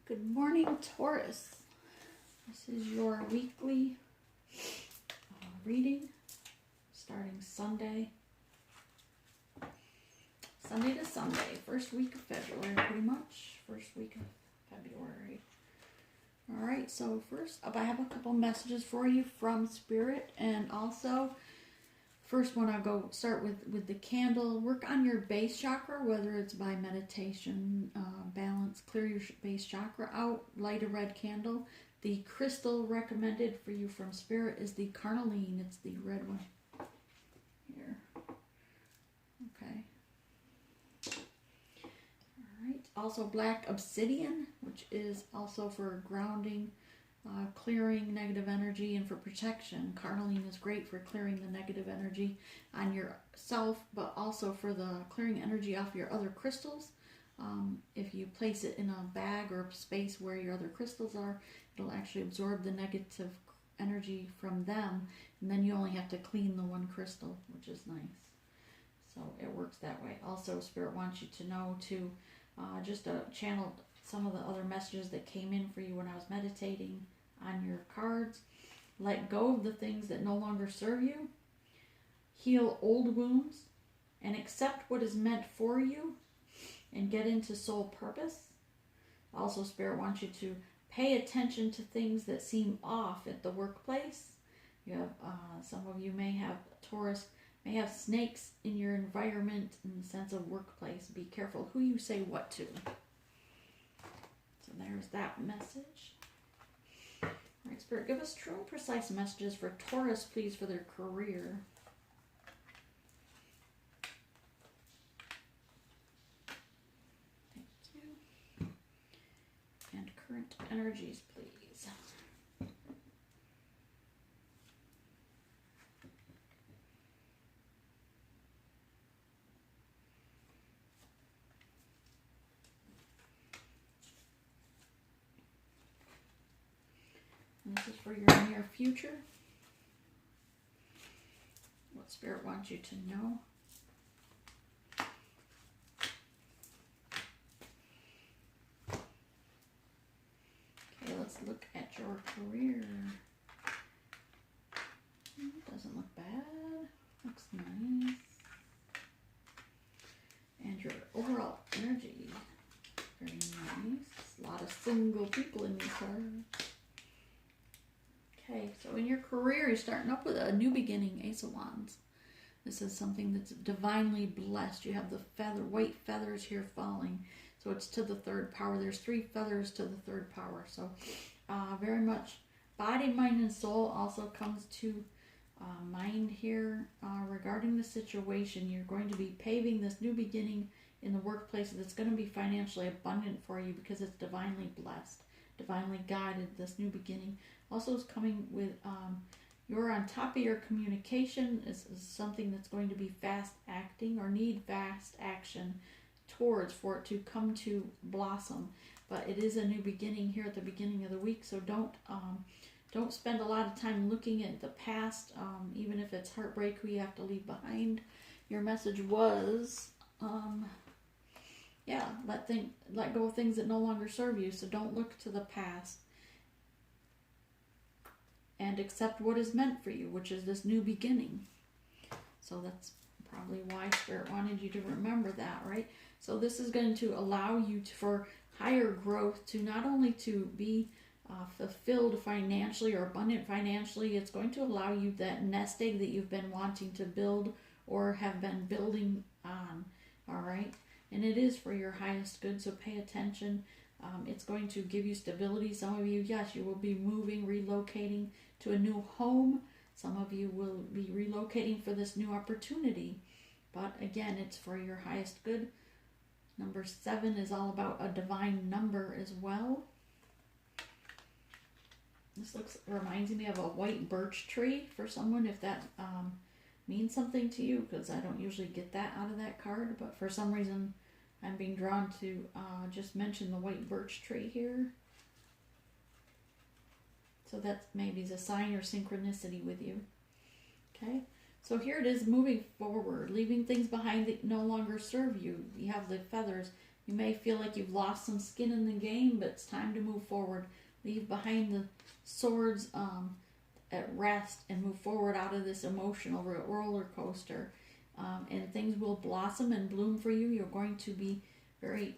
Good morning, Taurus. This is your weekly reading starting Sunday to Sunday, first week of February, pretty much. First week of February. All right, so first up, I have a couple messages for you from Spirit, and also first one I'll go start with the candle. Work on your base chakra, whether it's by meditation, balance, clear your base chakra out, light a red candle. The crystal recommended for you from Spirit is the carnelian. It's the red one here. Okay. All right. Also black obsidian, which is also for grounding, clearing negative energy, and for protection. Carnelian is great for clearing the negative energy on yourself, but also for the clearing energy off your other crystals. If you place it in a bag or space where your other crystals are, it'll actually absorb the negative energy from them, and then you only have to clean the one crystal, which is nice. So it works that way. Also, Spirit wants you to know to just channel some of the other messages that came in for you when I was meditating on your cards. Let go of the things that no longer serve you. Heal old wounds and accept what is meant for you and get into soul purpose. Also, Spirit wants you to pay attention to things that seem off at the workplace. You have some of you may have, Taurus, may have snakes in your environment in the sense of workplace. Be careful who you say what to. So there's that message. All right, Spirit, give us true and precise messages for Taurus, please, for their career. Thank you. And current energies, please. And this is for your near future. What Spirit wants you to know. Okay, let's look at your career. Doesn't look bad. Looks nice. And your overall energy. Very nice. A lot of single people in these cards. Okay, so in your career, you're starting up with a new beginning, Ace of Wands. This is something that's divinely blessed. You have the white feathers here falling. So it's to the third power. There's 3 feathers to the third power. So very much body, mind, and soul also comes to mind here regarding the situation. You're going to be paving this new beginning in the workplace that's going to be financially abundant for you because it's divinely blessed, divinely guided, this new beginning. Also is coming with, you're on top of your communication. Is something that's going to be fast acting or need fast action towards for it to come to blossom. But it is a new beginning here at the beginning of the week, so don't spend a lot of time looking at the past, even if it's heartbreak who you have to leave behind. Your message was, let go of things that no longer serve you, so don't look to the past. And accept what is meant for you, which is this new beginning. So that's probably why Spirit wanted you to remember that, right? So this is going to allow you for higher growth, to not only to be fulfilled financially or abundant financially, it's going to allow you that nest egg that you've been wanting to build or have been building on, all right? And it is for your highest good, so pay attention. It's going to give you stability. Some of you, yes, you will be moving, relocating to a new home. Some of you will be relocating for this new opportunity. But again, it's for your highest good. Number 7 is all about a divine number as well. This reminds me of a white birch tree for someone, if that means something to you, because I don't usually get that out of that card, but for some reason I'm being drawn to just mention the white birch tree here. So that maybe is a sign or synchronicity with you. Okay, so here it is, moving forward, leaving things behind that no longer serve you. You have the feathers You may feel like you've lost some skin in the game, but it's time to move forward. Leave behind the swords at rest and move forward out of this emotional roller coaster. And things will blossom and bloom for you. You're going to be very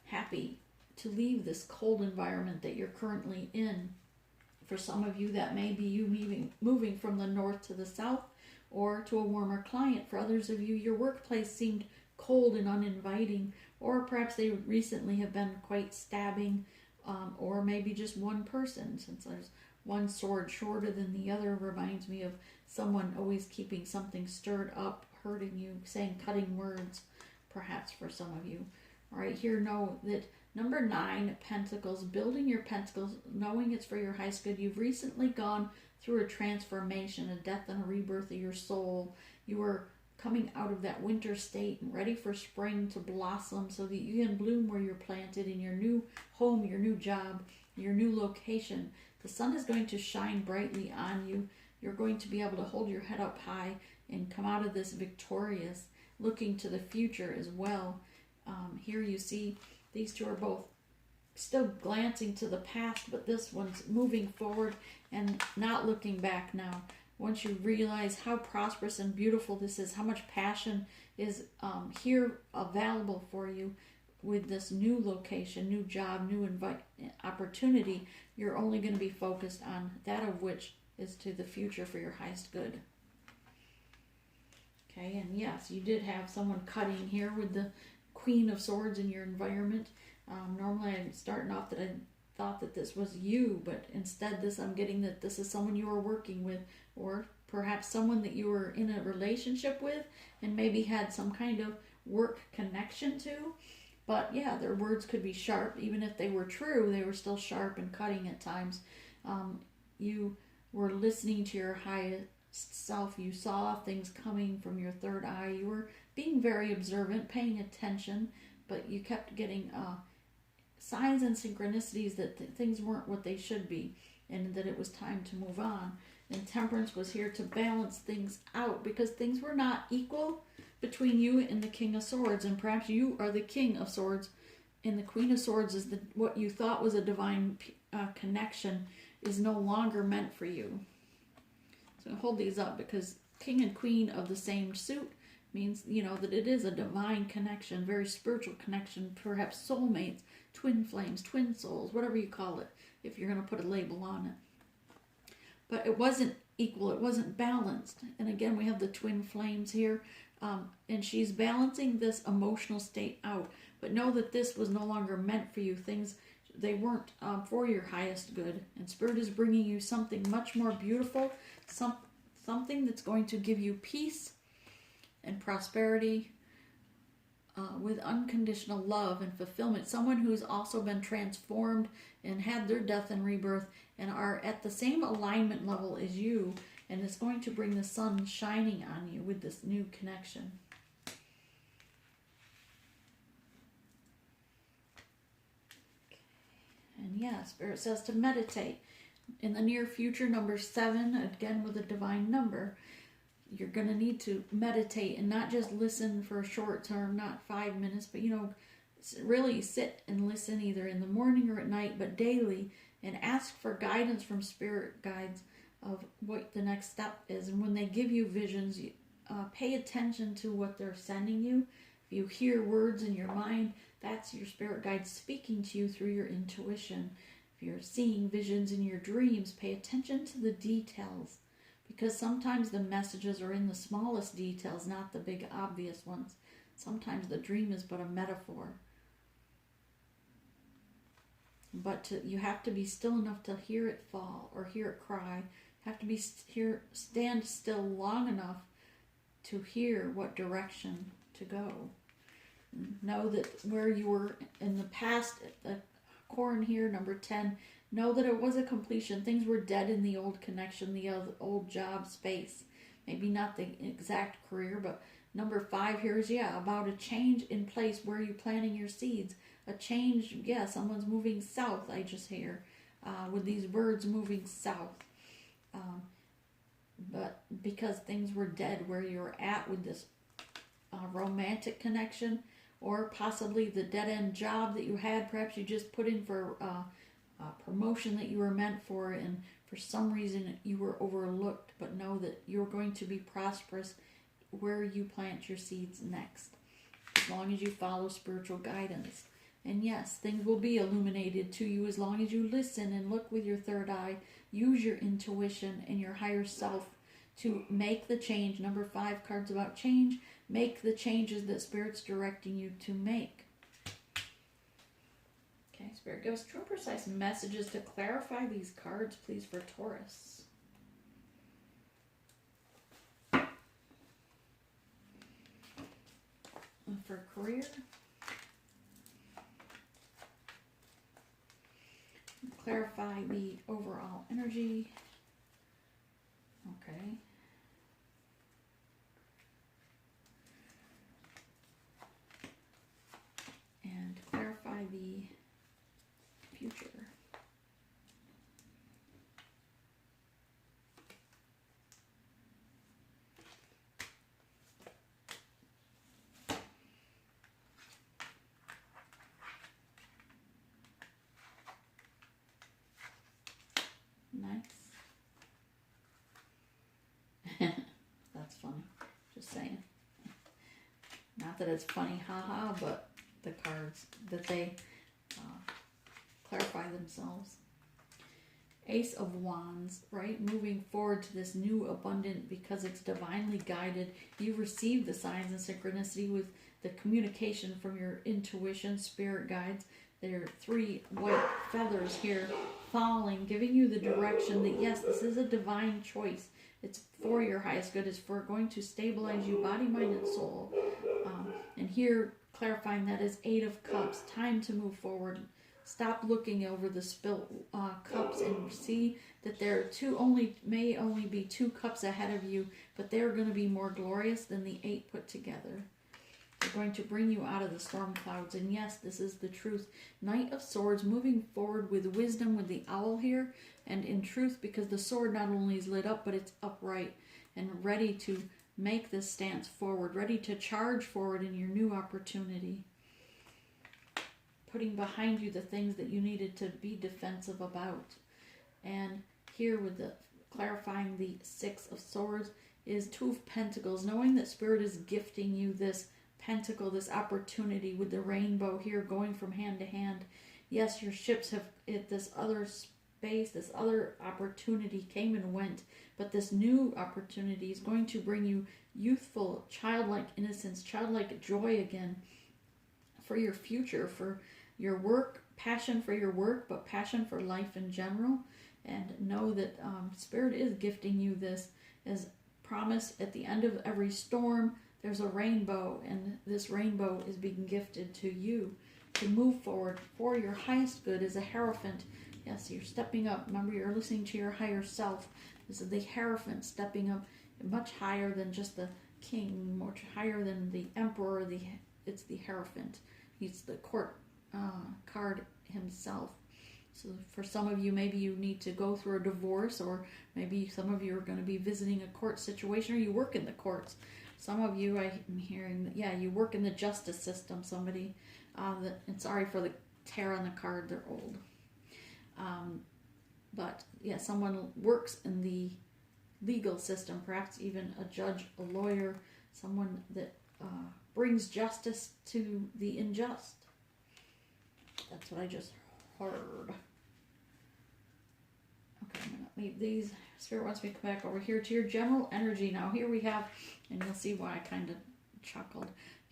happy to leave this cold environment that you're currently in. For some of you, that may be you moving from the north to the south or to a warmer climate. For others of you, your workplace seemed cold and uninviting, or perhaps they recently have been quite stabbing, or maybe just one person. Since there's one sword shorter than the other, reminds me of someone always keeping something stirred up, hurting you, saying cutting words, perhaps for some of you. All right, here, know that number 9, Pentacles, building your pentacles, knowing it's for your highest good. You've recently gone through a transformation, a death and a rebirth of your soul. You were coming out of that winter state and ready for spring to blossom so that you can bloom where you're planted in your new home, your new job, your new location. The sun is going to shine brightly on you. You're going to be able to hold your head up high and come out of this victorious, looking to the future as well. Here you see these two are both still glancing to the past, but this one's moving forward and not looking back now. Once you realize how prosperous and beautiful this is, how much passion is here available for you with this new location, new job, new opportunity, you're only going to be focused on that of which is to the future for your highest good. Okay, and yes, you did have someone cutting here with the Queen of Swords in your environment. Normally I'm starting off that I thought that this was you, but instead I'm getting that this is someone you are working with, or perhaps someone that you were in a relationship with and maybe had some kind of work connection to. But yeah, their words could be sharp. Even if they were true, they were still sharp and cutting at times. You were listening to your highest self. You saw things coming from your third eye. You were being very observant, paying attention, but you kept getting signs and synchronicities that things weren't what they should be and that it was time to move on. And Temperance was here to balance things out because things were not equal between you and the King of Swords, and perhaps you are the King of Swords and the Queen of Swords is what you thought was a divine connection is no longer meant for you. So hold these up, because King and Queen of the same suit means, that it is a divine connection, very spiritual connection, perhaps soulmates, twin flames, twin souls, whatever you call it, if you're going to put a label on it. But it wasn't equal, it wasn't balanced. And again, we have the twin flames here, and she's balancing this emotional state out. But know that this was no longer meant for you. Things, they weren't for your highest good. And Spirit is bringing you something much more beautiful, something that's going to give you peace and prosperity with unconditional love and fulfillment. Someone who's also been transformed and had their death and rebirth and are at the same alignment level as you, and it's going to bring the sun shining on you with this new connection. And yeah, Spirit says to meditate. In the near future, number 7, again with a divine number, you're going to need to meditate and not just listen for a short term, not 5 minutes, but really sit and listen either in the morning or at night, but daily, and ask for guidance from spirit guides of what the next step is. And when they give you visions, pay attention to what they're sending you. If you hear words in your mind, that's your spirit guide speaking to you through your intuition. If you're seeing visions in your dreams, pay attention to the details, because sometimes the messages are in the smallest details, not the big obvious ones. Sometimes the dream is but a metaphor. But you have to be still enough to hear it fall or hear it cry. You have to be stand still long enough to hear what direction to go. Know that where you were in the past, the corn here, number 10, know that it was a completion. Things were dead in the old connection, the old job space. Maybe not the exact career, but number 5 here is, about a change in place. Where you're planting your seeds. A change, someone's moving south, I just hear, with these birds moving south. But because things were dead where you were at with this romantic connection, or possibly the dead-end job that you had. Perhaps you just put in for a promotion that you were meant for, and for some reason you were overlooked, but know that you're going to be prosperous where you plant your seeds next, as long as you follow spiritual guidance. And yes, things will be illuminated to you as long as you listen and look with your third eye, use your intuition and your higher self to make the change. Number 5 card's about change. Make the changes that Spirit's directing you to make. Okay, Spirit, give us true and precise messages to clarify these cards, please, for Taurus. And for career. Clarify the overall energy. Okay. And clarify the future. Nice. That's funny. Just saying. Not that it's funny, haha, but the cards, that they clarify themselves. Ace of Wands, right? Moving forward to this new abundant because it's divinely guided. You receive the signs and synchronicity with the communication from your intuition, spirit guides. There are 3 white feathers here falling, giving you the direction that yes, this is a divine choice. It's for your highest good. It's for going to stabilize you, body, mind, and soul. And here, clarifying that is 8 of Cups. Time to move forward. Stop looking over the spilt cups and see that there may only be 2 cups ahead of you, but they're going to be more glorious than the 8 put together. They're going to bring you out of the storm clouds. And yes, this is the truth. Knight of Swords, moving forward with wisdom with the owl here, and in truth, because the sword not only is lit up, but it's upright and ready to make this stance forward, ready to charge forward in your new opportunity. Putting behind you the things that you needed to be defensive about. And here with the clarifying the 6 of Swords is 2 of Pentacles, knowing that Spirit is gifting you this pentacle, this opportunity with the rainbow here going from hand to hand. Yes, your ships have hit this other space, this other opportunity came and went, but this new opportunity is going to bring you youthful, childlike innocence, childlike joy again for your future, for your work, passion for your work, but passion for life in general. And know that Spirit is gifting you this as promised. At the end of every storm, there's a rainbow, and this rainbow is being gifted to you to move forward for your highest good as a Hierophant. Yes, you're stepping up. Remember, you're listening to your higher self. This is the Hierophant stepping up much higher than just the king, much higher than the emperor. It's the Hierophant. He's the court card himself. So for some of you, maybe you need to go through a divorce, or maybe some of you are going to be visiting a court situation, or you work in the courts. Some of you, I'm hearing that, yeah, you work in the justice system. Somebody, and sorry for the tear on the card, they're old. But yeah, someone works in the legal system, perhaps even a judge, a lawyer, someone that brings justice to the unjust. That's what I just heard. Okay, I'm going to leave these. Spirit wants me to come back over here to your general energy. Now here we have, and you'll see why I kind of chuckled.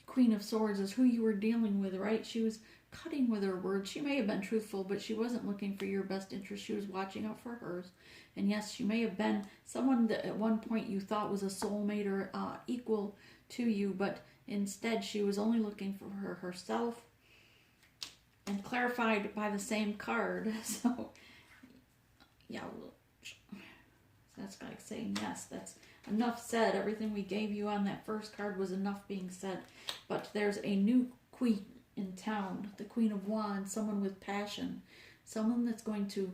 Queen of Swords is who you were dealing with, right? She was cutting with her words. She may have been truthful, but she wasn't looking for your best interest. She was watching out for hers. And yes, she may have been someone that at one point you thought was a soulmate or equal to you, but instead she was only looking for herself, and clarified by the same card. So yeah, that's like saying yes, that's enough said. Everything we gave you on that first card was enough being said. But there's a new queen in town, the Queen of Wands, someone with passion, someone that's going to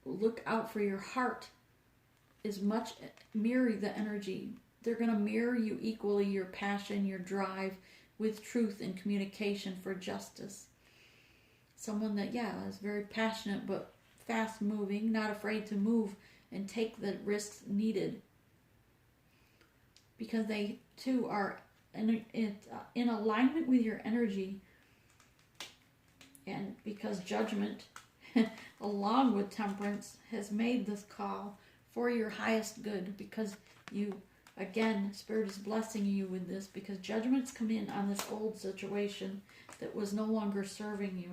look out for your heart, is much mirror the energy. They're going to mirror you equally, your passion, your drive, with truth and communication for justice. Someone that, is very passionate but fast moving, not afraid to move and take the risks needed. Because they too are in alignment with your energy. And because judgment, along with temperance, has made this call for your highest good. Because you, again, Spirit is blessing you with this. Because judgments come in on this old situation that was no longer serving you.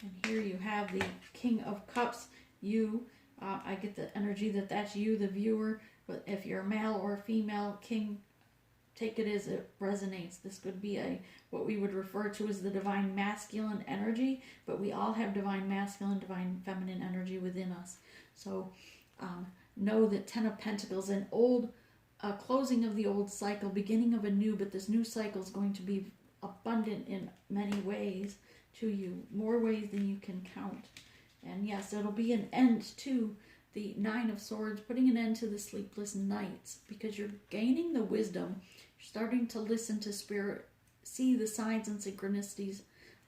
And here you have the King of Cups. You, I get the energy that that's you, the viewer. But if you're a male or a female king, take it as it resonates. This could be what we would refer to as the divine masculine energy, but we all have divine masculine, divine feminine energy within us. So know that 10 of Pentacles, an old closing of the old cycle, beginning of a new, but this new cycle is going to be abundant in many ways to you, more ways than you can count. And yes, it'll be an end to the 9 of Swords, putting an end to the sleepless nights, because you're gaining the wisdom. You're starting to listen to Spirit, see the signs and synchronicities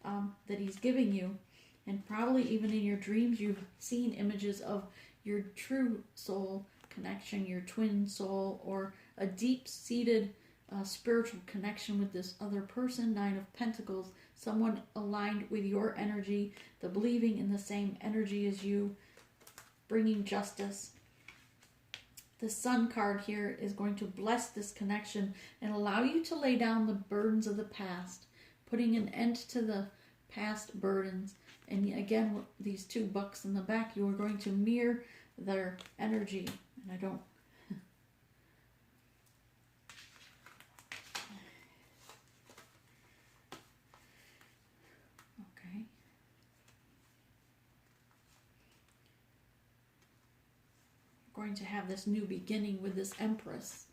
that He's giving you. And probably even in your dreams, you've seen images of your true soul connection, your twin soul, or a deep-seated spiritual connection with this other person. 9 of Pentacles, someone aligned with your energy, the believing in the same energy as you, bringing justice. The Sun card here is going to bless this connection and allow you to lay down the burdens of the past, putting an end to the past burdens. And again, these 2 bucks in the back, you are going to mirror their energy. And I don't... Okay. Going to have this new beginning with this Empress,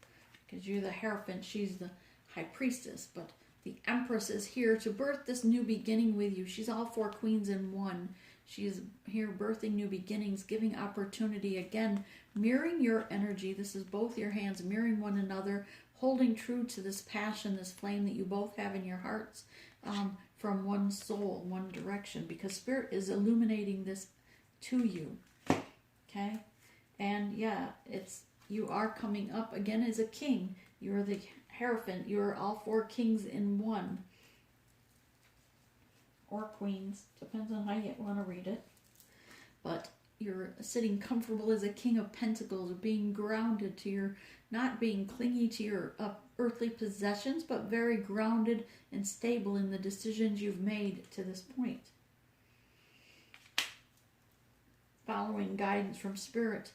because you're the Hierophant, she's the High Priestess, but the Empress is here to birth this new beginning with you. She's all 4 queens in one. She's here birthing new beginnings, giving opportunity, again, mirroring your energy. This is both your hands mirroring one another, holding true to this passion, this flame that you both have in your hearts, from one soul, one direction, because Spirit is illuminating this to you. Okay? And yeah, you are coming up again as a king. You're the Hierophant. You're all 4 kings in one. Or queens. Depends on how you want to read it. But you're sitting comfortable as a King of Pentacles, being grounded to your, not being clingy to your earthly possessions, but very grounded and stable in the decisions you've made to this point. Following guidance from Spirit.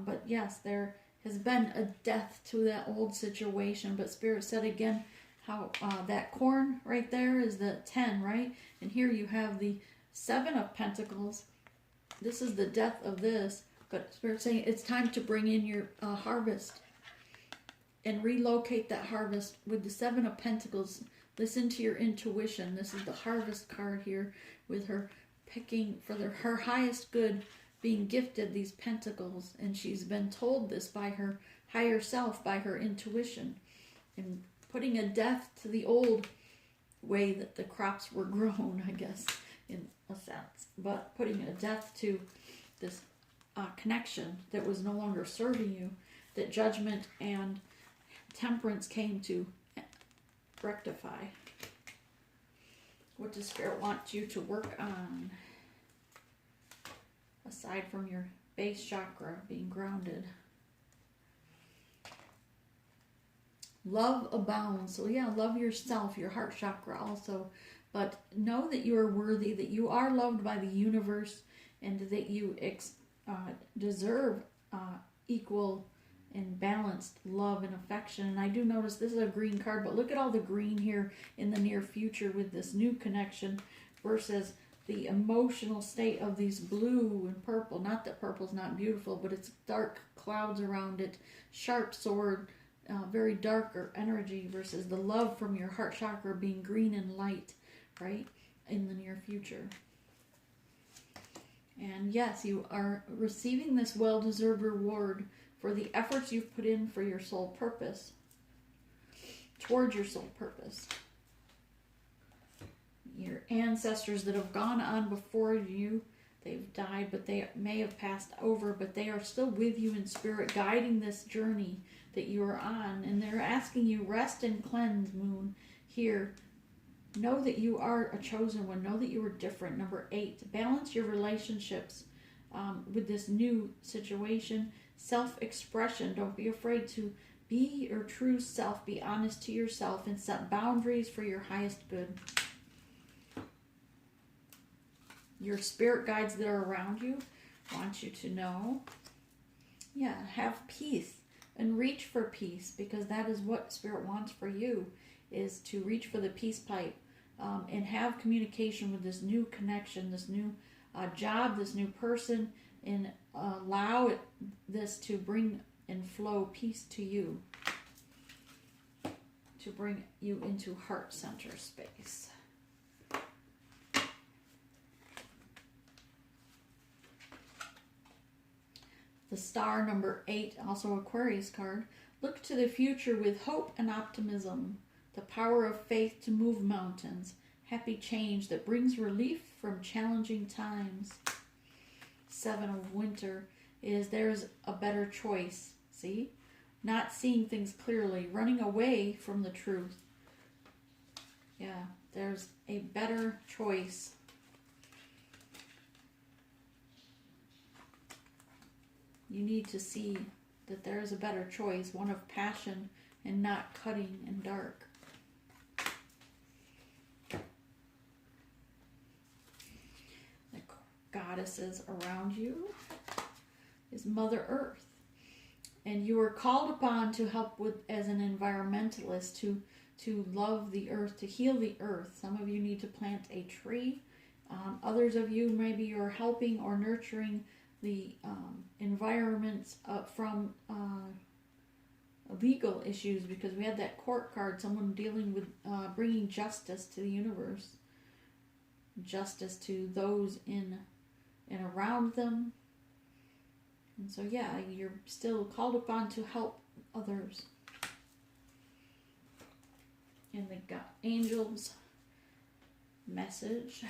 But yes, there has been a death to that old situation. But Spirit said again how that corn right there is the 10, right? And here you have the 7 of Pentacles. This is the death of this. But Spirit's saying it's time to bring in your harvest and relocate that harvest with the 7 of Pentacles. Listen to your intuition. This is the Harvest card here with her picking for her highest good, being gifted these pentacles, and she's been told this by her higher self, by her intuition, and putting a death to the old way that the crops were grown, I guess, in a sense, but putting a death to this connection that was no longer serving you, that judgment and temperance came to rectify. What does Spirit want you to work on? Aside from your base chakra being grounded. Love abounds. So yeah, love yourself, your heart chakra also. But know that you are worthy, that you are loved by the universe, and that you deserve equal and balanced love and affection. And I do notice this is a green card, but look at all the green here in the near future with this new connection versus the emotional state of these blue and purple. Not that purple's not beautiful, but it's dark clouds around it, sharp sword, very darker energy versus the love from your heart chakra being green and light, right, in the near future. And yes, you are receiving this well-deserved reward for the efforts you've put in for your soul purpose. towards your soul purpose. Your ancestors that have gone on before you, they've died, but they may have passed over, but they are still with you in spirit, guiding this journey that you are on. And they're asking you, rest and cleanse, Moon, here. Know that you are a chosen one. Know that you are different. Number 8, balance your relationships with this new situation. Self-expression. Don't be afraid to be your true self. Be honest to yourself and set boundaries for your highest good. Your spirit guides that are around you want you to know, have peace and reach for peace, because that is what spirit wants for you, is to reach for the peace pipe and have communication with this new connection, this new job, this new person, and allow this to bring and flow peace to you, to bring you into heart center space. The star, number 8, also Aquarius card. Look to the future with hope and optimism. The power of faith to move mountains. Happy change that brings relief from challenging times. 7 of winter is there's a better choice. See? Not seeing things clearly. Running away from the truth. Yeah, there's a better choice. You need to see that there is a better choice, one of passion and not cutting and dark. The goddesses around you is Mother Earth. And you are called upon to help with, as an environmentalist, to love the earth, to heal the earth. Some of you need to plant a tree. Others of you, maybe you're helping or nurturing the environments from legal issues, because we had that court card, someone dealing with bringing justice to the universe, justice to those in and around them. And so you're still called upon to help others. And the angels message.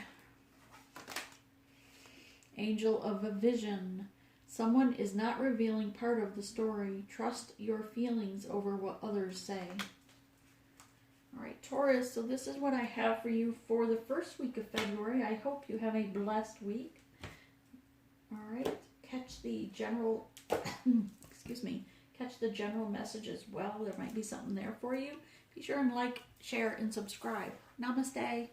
Angel of a vision. Someone is not revealing part of the story. Trust your feelings over what others say. All right, Taurus, so this is what I have for you for the first week of February. I hope you have a blessed week. All right, catch the general, catch the general message as well. There might be something there for you. Be sure and like, share, and subscribe. Namaste.